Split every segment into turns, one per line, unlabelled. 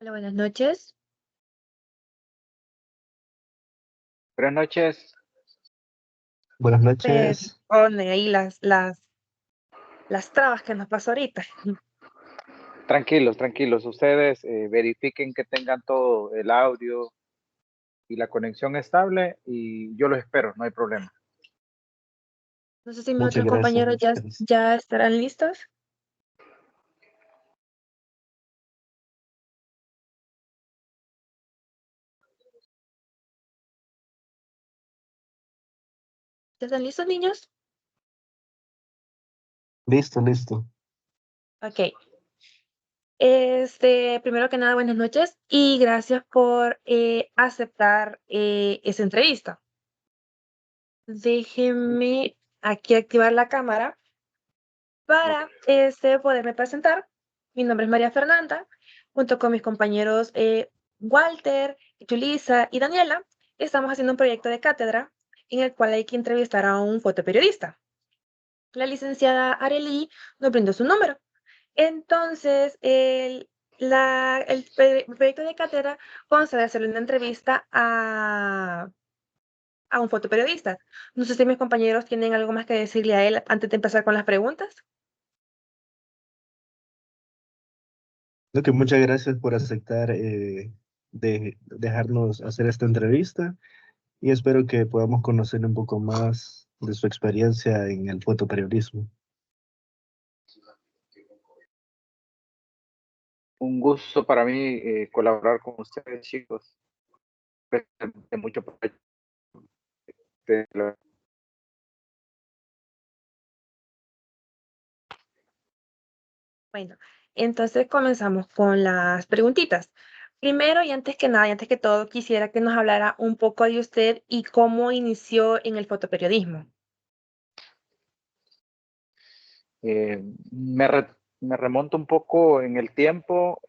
Hola, buenas noches.
Buenas noches.
Buenas noches.
Pone ahí las trabas que nos pasó ahorita.
Tranquilos, tranquilos. Ustedes verifiquen que tengan todo el audio y la conexión estable y yo los espero, no hay problema.
No sé si mis
Muchas
otros
gracias.
compañeros ya estarán listos. ¿Ya están listos, niños?
Listo, listo.
Ok. Primero que nada, buenas noches y gracias por aceptar esa entrevista. Déjenme aquí activar la cámara para poderme presentar. Mi nombre es María Fernanda, junto con mis compañeros Walter, Julisa y Daniela. Estamos haciendo un proyecto de cátedra en el cual hay que entrevistar a un fotoperiodista. La licenciada Arely nos brindó su número. Entonces, el proyecto de cátedra consta de hacerle una entrevista a un fotoperiodista. No sé si mis compañeros tienen algo más que decirle a él antes de empezar con las preguntas.
Ok, muchas gracias por aceptar dejarnos hacer esta entrevista y espero que podamos conocer un poco más de su experiencia en el fotoperiodismo.
Un gusto para mí colaborar con ustedes, chicos. De mucho provecho.
Bueno, entonces comenzamos con las preguntitas. Primero y antes que nada, y antes que todo, quisiera que nos hablara un poco de usted y cómo inició en el fotoperiodismo.
Eh, me, re- Me remonto un poco en el tiempo.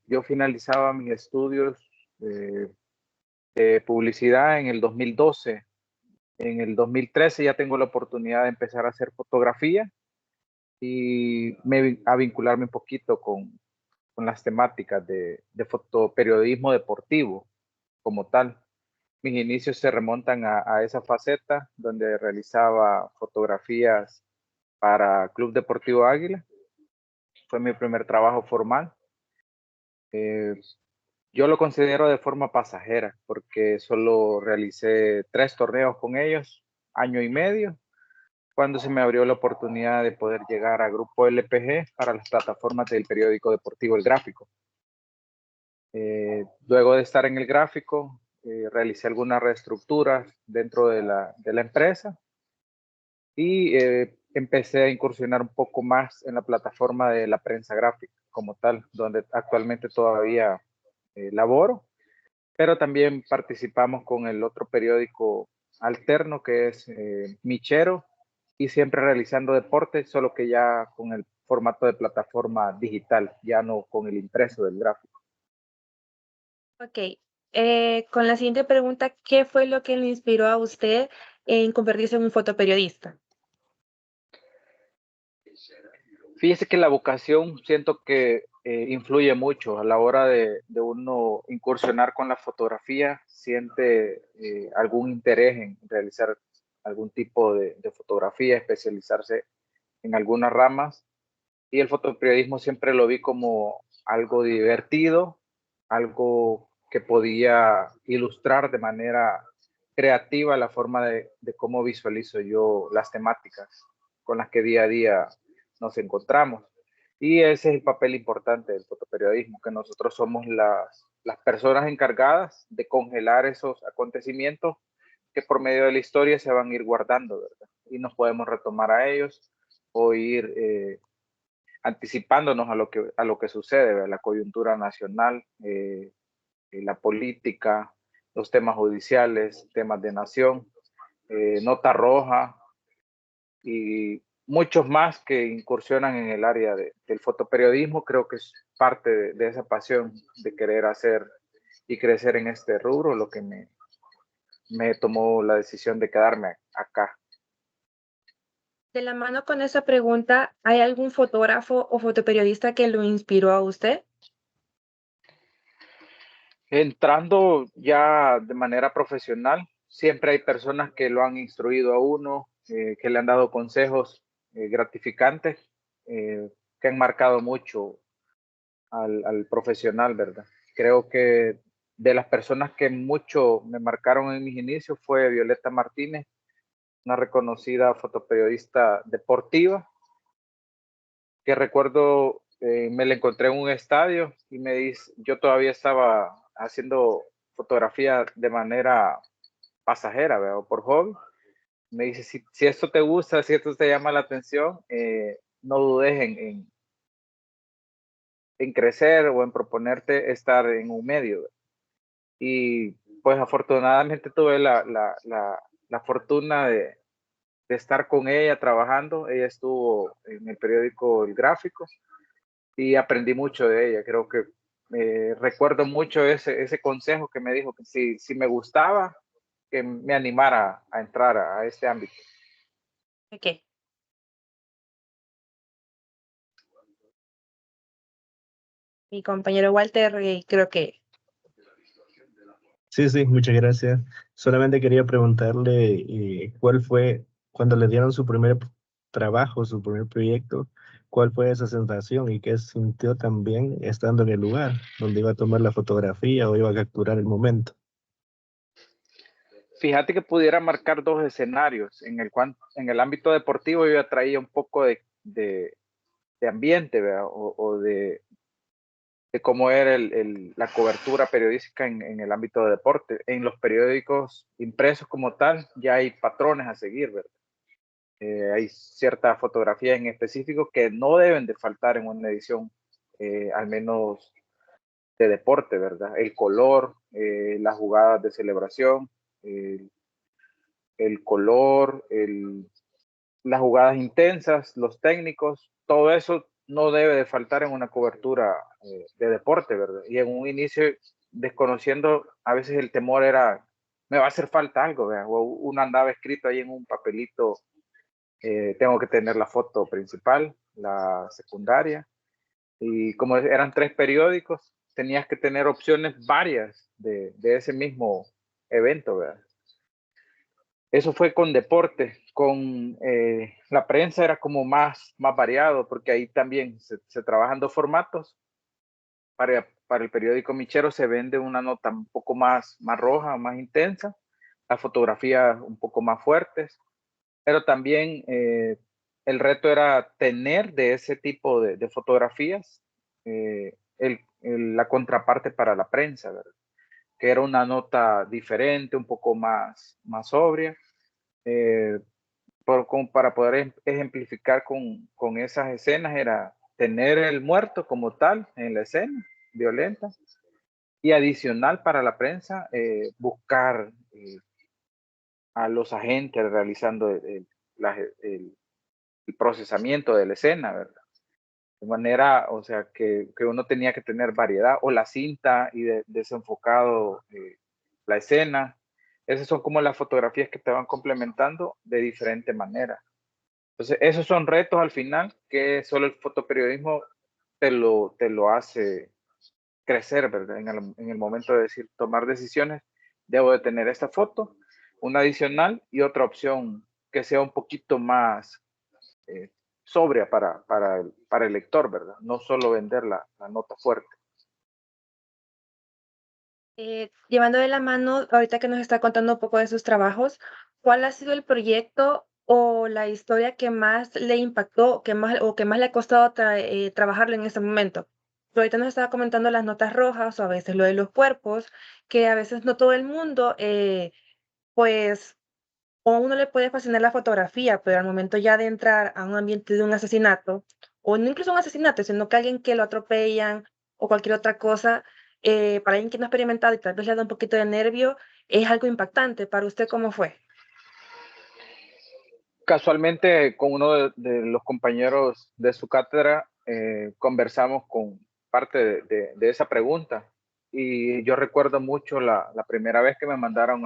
Yo finalizaba mis estudios eh, de publicidad en el 2012. En el 2013 ya tengo la oportunidad de empezar a hacer fotografía y a vincularme un poquito con las temáticas de fotoperiodismo deportivo como tal. Mis inicios se remontan a esa faceta donde realizaba fotografías para Club Deportivo Águila. Fue mi primer trabajo formal. Eh, yo lo considero de forma pasajera porque solo realicé 3 torneos con ellos, año y medio, cuando se me abrió la oportunidad de poder llegar a Grupo LPG para las plataformas del periódico deportivo El Gráfico. Luego de estar en el gráfico, realicé algunas reestructuras dentro de la empresa y empecé a incursionar un poco más en la plataforma de la prensa gráfica como tal, donde actualmente todavía laboro, pero también participamos con el otro periódico alterno que es Michero y siempre realizando deportes, solo que ya con el formato de plataforma digital, ya no con el impreso del gráfico.
Ok, con la siguiente pregunta, ¿qué fue lo que le inspiró a usted en convertirse en un fotoperiodista?
Fíjese que la vocación siento que influye mucho a la hora de uno incursionar con la fotografía, siente algún interés en realizar algún tipo de fotografía, especializarse en algunas ramas y el fotoperiodismo siempre lo vi como algo divertido, algo que podía ilustrar de manera creativa la forma de cómo visualizo yo las temáticas con las que día a día nos encontramos. Y ese es el papel importante del fotoperiodismo, que nosotros somos las personas encargadas de congelar esos acontecimientos que por medio de la historia se van a ir guardando, ¿verdad? Y nos podemos retomar a ellos o ir anticipándonos a lo que sucede, ¿verdad? La coyuntura nacional, la política, los temas judiciales, temas de nación, nota roja y muchos más que incursionan en el área del fotoperiodismo. Creo que es parte de esa pasión de querer hacer y crecer en este rubro lo que me tomó la decisión de quedarme acá.
De la mano con esa pregunta, ¿hay algún fotógrafo o fotoperiodista que lo inspiró a usted?
Entrando ya de manera profesional, siempre hay personas que lo han instruido a uno, que le han dado consejos gratificantes, que han marcado mucho al profesional, ¿verdad? Creo que de las personas que mucho me marcaron en mis inicios fue Violeta Martínez, una reconocida fotoperiodista deportiva, que recuerdo me la encontré en un estadio y me dice, yo todavía estaba haciendo fotografía de manera pasajera, ¿verdad? O por hobby. Me dice, si esto te gusta, si esto te llama la atención, no dudes en crecer o en proponerte estar en un medio. Y pues afortunadamente tuve la fortuna de estar con ella trabajando. Ella estuvo en el periódico El Gráfico y aprendí mucho de ella. Creo que recuerdo mucho ese consejo que me dijo que si me gustaba, que me animara a entrar a este ámbito.
Ok. Mi compañero Walter, creo que
Sí, muchas gracias. Solamente quería preguntarle cuál fue, cuando le dieron su primer trabajo, su primer proyecto, cuál fue esa sensación y qué sintió también estando en el lugar donde iba a tomar la fotografía o iba a capturar el momento.
Fíjate que pudiera marcar dos escenarios. En el ámbito deportivo yo ya traía un poco de ambiente, ¿verdad? O de cómo era la cobertura periodística en el ámbito de deporte. En los periódicos impresos como tal, ya hay patrones a seguir, ¿verdad? Hay ciertas fotografías en específico que no deben de faltar en una edición, al menos de deporte, ¿verdad? El color, las jugadas de celebración, el color, las jugadas intensas, los técnicos, todo eso no debe de faltar en una cobertura de deporte, ¿verdad? Y en un inicio, desconociendo, a veces el temor era, me va a hacer falta algo, ¿verdad? O uno andaba escrito ahí en un papelito, tengo que tener la foto principal, la secundaria, y como eran 3 periódicos, tenías que tener opciones varias de ese mismo evento, ¿verdad? Eso fue con deporte, con la prensa era como más variado, porque ahí también se trabajan dos formatos. Para el periódico Michero se vende una nota un poco más roja, más intensa, las fotografías un poco más fuertes, pero también el reto era tener de ese tipo de fotografías la contraparte para la prensa, ¿verdad? Que era una nota diferente, un poco más sobria. Eh, para poder ejemplificar con esas escenas era tener el muerto como tal en la escena violenta y adicional para la prensa buscar a los agentes realizando el procesamiento de la escena, ¿verdad? De manera, o sea, que uno tenía que tener variedad o la cinta y desenfocado la escena. Esas son como las fotografías que te van complementando de diferente manera. Entonces, esos son retos al final que solo el fotoperiodismo te lo hace crecer, ¿verdad? En el momento de decir, tomar decisiones, debo de tener esta foto, una adicional y otra opción que sea un poquito más eh, sobria para el lector, ¿verdad? No solo vender la nota fuerte.
llevando de la mano, ahorita que nos está contando un poco de sus trabajos, ¿cuál ha sido el proyecto o la historia que más le impactó, que más le ha costado trabajarlo en ese momento? Pero ahorita nos estaba comentando las notas rojas o a veces lo de los cuerpos, que a veces no todo el mundo, pues, o a uno le puede fascinar la fotografía, pero al momento ya de entrar a un ambiente de un asesinato, o no incluso un asesinato, sino que alguien que lo atropellan o cualquier otra cosa, para alguien que no ha experimentado y tal vez le da un poquito de nervio, es algo impactante. ¿Para usted cómo fue?
Casualmente, con uno de los compañeros de su cátedra, conversamos con parte de esa pregunta. Y yo recuerdo mucho la primera vez que me mandaron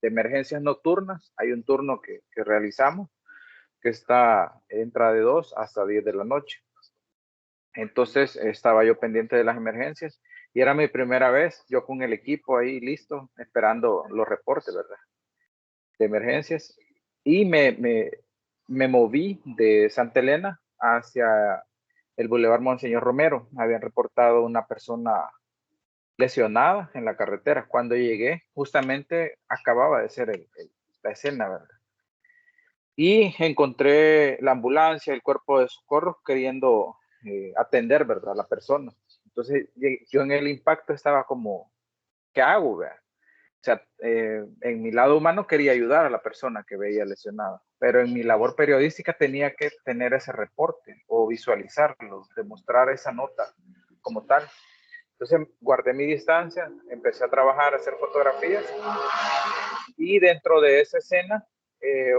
de emergencias nocturnas. Hay un turno que realizamos que entra de 2 hasta 10 de la noche. Entonces estaba yo pendiente de las emergencias Y era mi primera vez, yo con el equipo ahí listo, esperando los reportes, ¿verdad? De emergencias. Y me moví de Santa Elena hacia el Boulevard Monseñor Romero. Habían reportado una persona lesionada en la carretera. Cuando llegué, justamente acababa de ser la escena, ¿verdad? Y encontré la ambulancia, el cuerpo de socorro queriendo atender, ¿verdad? A la persona. Entonces, yo en el impacto estaba como, ¿qué hago, verdad? O sea, en mi lado humano quería ayudar a la persona que veía lesionada, pero en mi labor periodística tenía que tener ese reporte o visualizarlo, demostrar esa nota como tal. Entonces guardé mi distancia, empecé a trabajar, a hacer fotografías y dentro de esa escena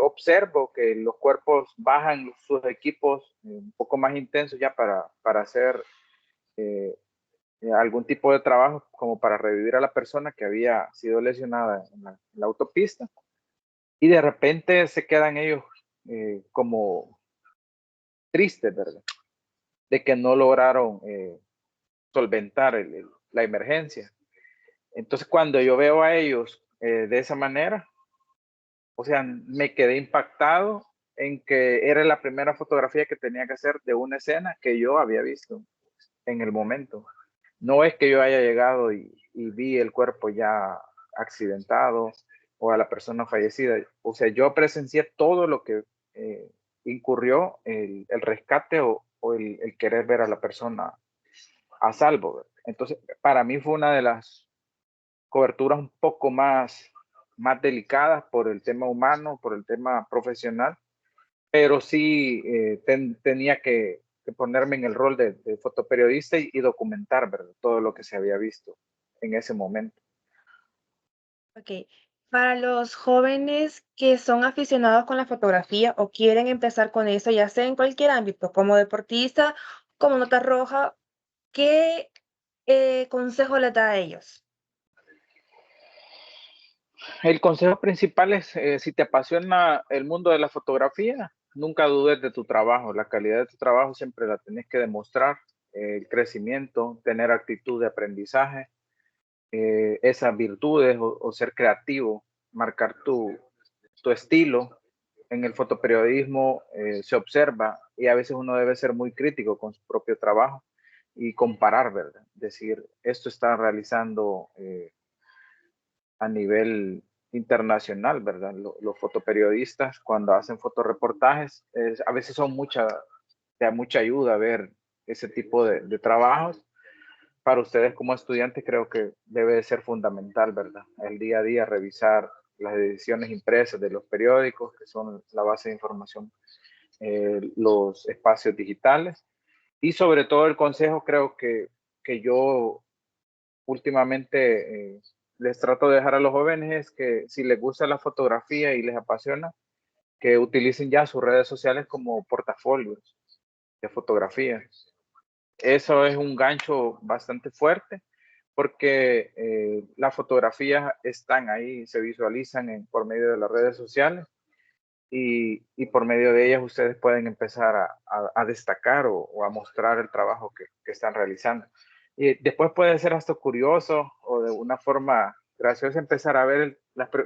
observo que los cuerpos bajan sus equipos un poco más intensos ya para hacer eh, algún tipo de trabajo como para revivir a la persona que había sido lesionada en la autopista y de repente se quedan ellos como tristes, ¿verdad? De que no lograron solventar la emergencia. Entonces cuando yo veo a ellos de esa manera, o sea, me quedé impactado en que era la primera fotografía que tenía que hacer de una escena que yo había visto en el momento. No es que yo haya llegado y vi el cuerpo ya accidentado o a la persona fallecida. O sea, yo presencié todo lo que incurrió el rescate o el querer ver a la persona a salvo, ¿verdad? Entonces, para mí fue una de las coberturas un poco más delicadas por el tema humano, por el tema profesional, pero sí tenía que ponerme en el rol de fotoperiodista y documentar, ¿verdad? Todo lo que se había visto en ese momento.
Ok. Para los jóvenes que son aficionados con la fotografía o quieren empezar con eso, ya sea en cualquier ámbito, como deportista, como nota roja, ¿qué consejo les da a ellos?
El consejo principal es, si te apasiona el mundo de la fotografía, nunca dudes de tu trabajo. La calidad de tu trabajo siempre la tenés que demostrar. El crecimiento, tener actitud de aprendizaje, esas virtudes o ser creativo, marcar tu estilo. En el fotoperiodismo se observa y a veces uno debe ser muy crítico con su propio trabajo y comparar, ¿verdad? Decir, esto está realizando a nivel internacional, ¿verdad? Los fotoperiodistas cuando hacen fotoreportajes, a veces son de mucha ayuda ver ese tipo de trabajos. Para ustedes como estudiantes creo que debe de ser fundamental, ¿verdad? El día a día revisar las ediciones impresas de los periódicos, que son la base de información, los espacios digitales y sobre todo el consejo creo que yo últimamente les trato de dejar a los jóvenes es que si les gusta la fotografía y les apasiona, que utilicen ya sus redes sociales como portafolios de fotografía. Eso es un gancho bastante fuerte porque las fotografías están ahí, se visualizan por medio de las redes sociales y por medio de ellas ustedes pueden empezar a destacar o a mostrar el trabajo que están realizando. Y después puede ser hasta curioso o de una forma graciosa empezar a ver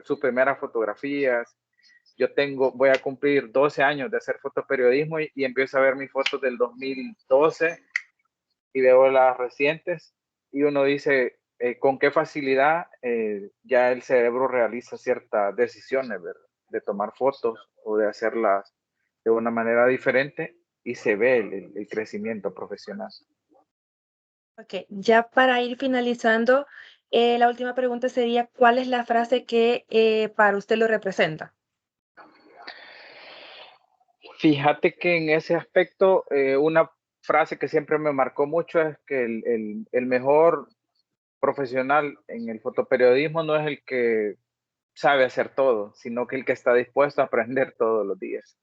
sus primeras fotografías. Voy a cumplir 12 años de hacer fotoperiodismo y empiezo a ver mis fotos del 2012 y veo las recientes y uno dice con qué facilidad ya el cerebro realiza ciertas decisiones, ¿verdad? De tomar fotos o de hacerlas de una manera diferente y se ve el crecimiento profesional.
Ok, ya para ir finalizando, la última pregunta sería, ¿cuál es la frase que para usted lo representa?
Fíjate que en ese aspecto, una frase que siempre me marcó mucho es que el mejor profesional en el fotoperiodismo no es el que sabe hacer todo, sino que el que está dispuesto a aprender todos los días.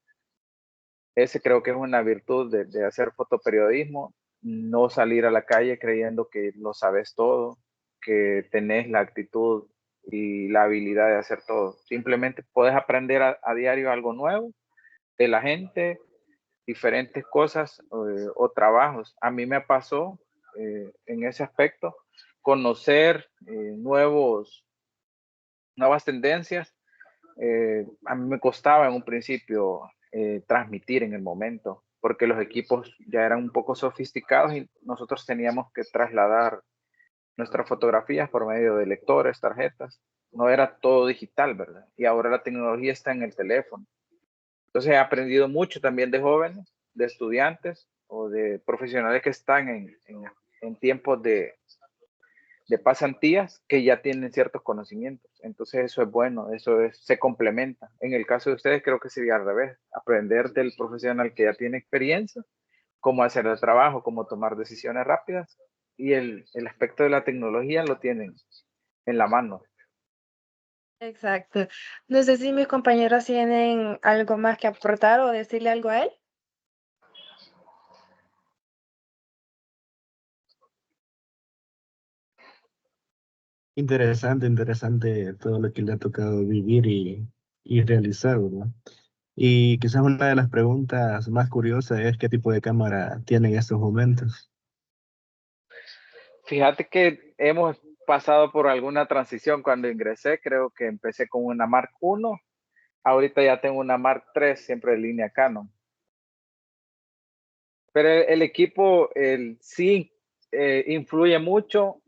Ese creo que es una virtud de hacer fotoperiodismo, no salir a la calle creyendo que lo sabes todo, que tenés la actitud y la habilidad de hacer todo. Simplemente puedes aprender a diario algo nuevo de la gente, diferentes cosas o trabajos. A mí me pasó en ese aspecto conocer nuevas tendencias. A mí me costaba en un principio transmitir en el momento, porque los equipos ya eran un poco sofisticados y nosotros teníamos que trasladar nuestras fotografías por medio de lectores, tarjetas. No era todo digital, ¿verdad? Y ahora la tecnología está en el teléfono. Entonces he aprendido mucho también de jóvenes, de estudiantes o de profesionales que están en tiempos de pasantías que ya tienen ciertos conocimientos. Entonces eso es bueno, se complementa. En el caso de ustedes creo que sería al revés, aprender del profesional que ya tiene experiencia, cómo hacer el trabajo, cómo tomar decisiones rápidas, y el aspecto de la tecnología lo tienen en la mano.
Exacto. No sé si mis compañeros tienen algo más que aportar o decirle algo a él.
Interesante, interesante todo lo que le ha tocado vivir y realizar, ¿verdad? Y quizás una de las preguntas más curiosas es qué tipo de cámara tiene en estos momentos.
Fíjate que hemos pasado por alguna transición. Cuando ingresé, creo que empecé con una Mark I. Ahorita ya tengo una Mark III, siempre de línea Canon. Pero el equipo sí influye mucho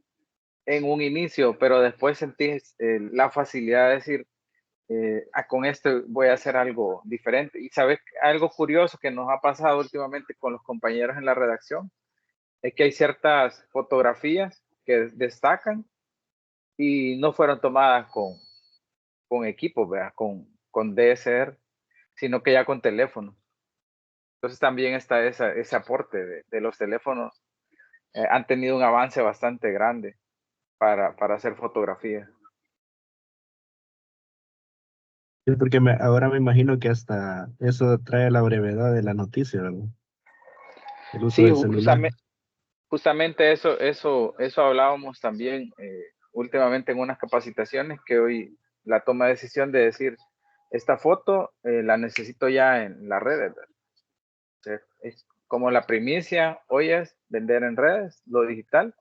en un inicio, pero después sentís la facilidad de decir, con esto voy a hacer algo diferente. Y sabes, algo curioso que nos ha pasado últimamente con los compañeros en la redacción, es que hay ciertas fotografías que destacan y no fueron tomadas con equipo, ¿verdad? Con DSR, sino que ya con teléfono. Entonces también está ese aporte de los teléfonos. Han tenido un avance bastante grande para hacer fotografía.
Sí, porque ahora me imagino que hasta eso trae la brevedad de la noticia, ¿verdad? El uso
Sí,
del celular.
justamente eso hablábamos también últimamente en unas capacitaciones, que hoy la toma de decisión de decir, esta foto la necesito ya en las redes, ¿verdad? O sea, es como la primicia hoy es vender en redes, lo digital,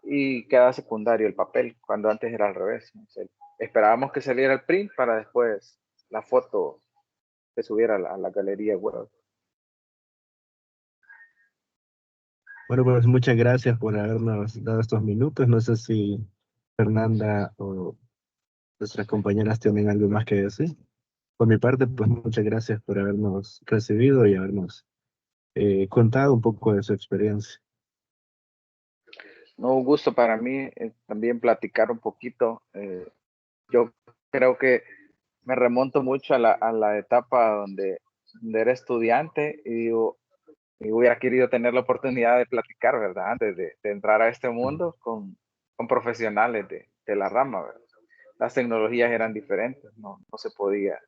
y queda secundario el papel, cuando antes era al revés. O sea, esperábamos que saliera el print para después la foto que subiera a la galería web.
Bueno, pues muchas gracias por habernos dado estos minutos. No sé si Fernanda o nuestras compañeras tienen algo más que decir. Por mi parte, pues muchas gracias por habernos recibido y habernos contado un poco de su experiencia.
No, un gusto para mí también platicar un poquito. Yo creo que me remonto mucho a la etapa donde era estudiante y digo, y hubiera querido tener la oportunidad de platicar, ¿verdad? Antes de entrar a este mundo con profesionales de la rama, ¿verdad? Las tecnologías eran diferentes, no se podía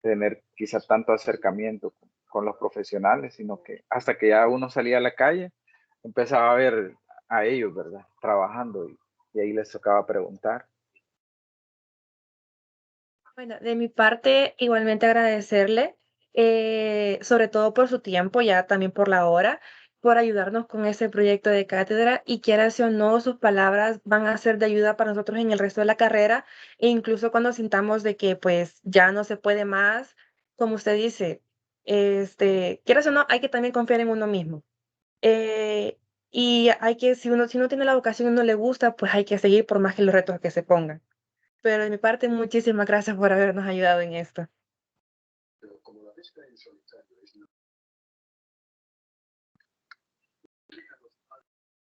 tener quizá tanto acercamiento con los profesionales, sino que hasta que ya uno salía a la calle, empezaba a ver a ellos, ¿verdad? Trabajando y ahí les tocaba preguntar.
Bueno, de mi parte, igualmente agradecerle, sobre todo por su tiempo, ya también por la hora, por ayudarnos con este proyecto de cátedra y quieras o no, sus palabras van a ser de ayuda para nosotros en el resto de la carrera e incluso cuando sintamos de que pues ya no se puede más, como usted dice, quieras o no, hay que también confiar en uno mismo. Eh, y hay que, si uno tiene la vocación y no le gusta, pues hay que seguir por más que los retos que se pongan. Pero de mi parte, muchísimas gracias por habernos ayudado en esto.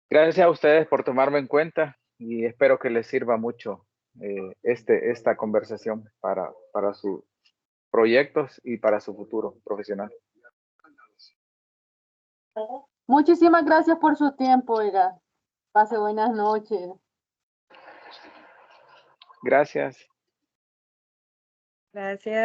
Gracias a ustedes por tomarme en cuenta y espero que les sirva mucho esta conversación para sus proyectos y para su futuro profesional.
Muchísimas gracias por su tiempo, oiga. Pase buenas noches.
Gracias.
Gracias.